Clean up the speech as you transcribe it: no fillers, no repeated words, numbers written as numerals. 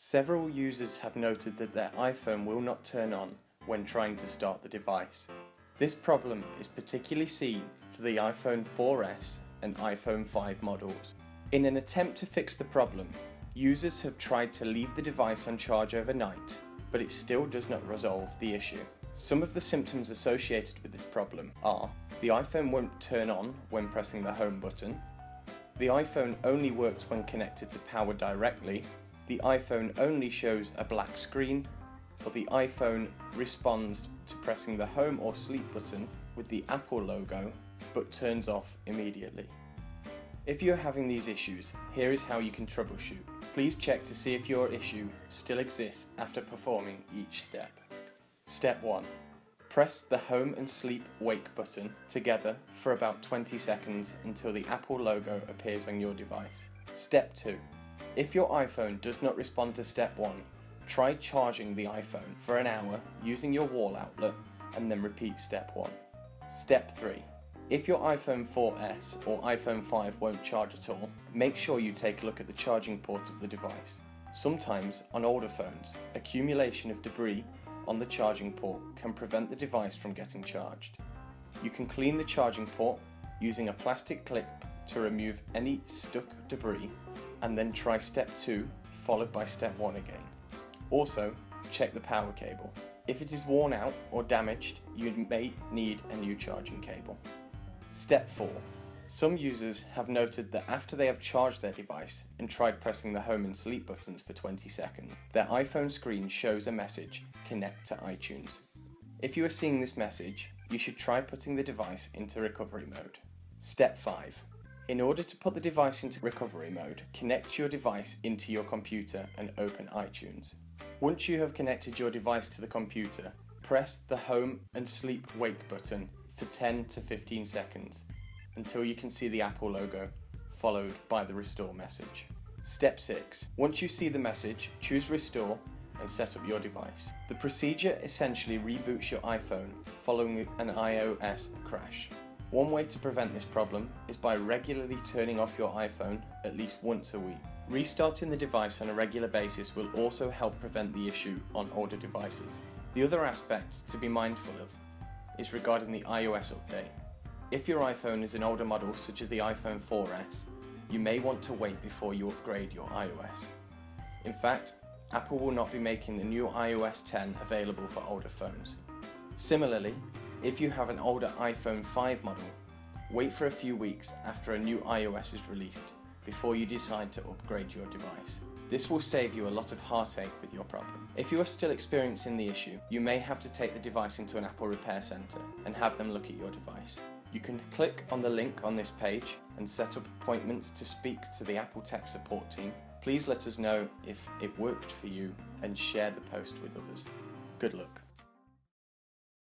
Several users have noted that their iPhone will not turn on when trying to start the device. This problem is particularly seen for the iPhone 4S and iPhone 5 models. In an attempt to fix the problem, users have tried to leave the device on charge overnight, but it still does not resolve the issue. Some of the symptoms associated with this problem are: the iPhone won't turn on when pressing the home button, the iPhone only works when connected to power directly, the iPhone only shows a black screen, or the iPhone responds to pressing the home or sleep button with the Apple logo but turns off immediately. If you're having these issues, here is how you can troubleshoot. Please check to see if your issue still exists after performing each step. Step 1. Press the home and sleep wake button together for about 20 seconds until the Apple logo appears on your device. Step 2. If your iPhone does not respond to step 1, try charging the iPhone for an hour using your wall outlet and then repeat step 1. Step 3. If your iPhone 4S or iPhone 5 won't charge at all, make sure you take a look at the charging port of the device. Sometimes, on older phones, accumulation of debris on the charging port can prevent the device from getting charged. You can clean the charging port using a plastic clip to remove any stuck debris, and then try step 2 followed by step 1 again. Also, check the power cable. If it is worn out or damaged, you may need a new charging cable. Step 4. Some users have noted that after they have charged their device and tried pressing the home and sleep buttons for 20 seconds, their iPhone screen shows a message, "Connect to iTunes." If you are seeing this message, you should try putting the device into recovery mode. Step 5. In order to put the device into recovery mode, connect your device into your computer and open iTunes. Once you have connected your device to the computer, press the home and sleep wake button for 10 to 15 seconds until you can see the Apple logo, followed by the restore message. Step 6. Once you see the message, choose restore and set up your device. The procedure essentially reboots your iPhone following an iOS crash. One way to prevent this problem is by regularly turning off your iPhone at least once a week. Restarting the device on a regular basis will also help prevent the issue on older devices. The other aspect to be mindful of is regarding the iOS update. If your iPhone is an older model such as the iPhone 4S, you may want to wait before you upgrade your iOS. In fact, Apple will not be making the new iOS 10 available for older phones. Similarly, if you have an older iPhone 5 model, wait for a few weeks after a new iOS is released before you decide to upgrade your device. This will save you a lot of heartache with your problem. If you are still experiencing the issue, you may have to take the device into an Apple repair center and have them look at your device. You can click on the link on this page and set up appointments to speak to the Apple Tech support team. Please let us know if it worked for you and share the post with others. Good luck.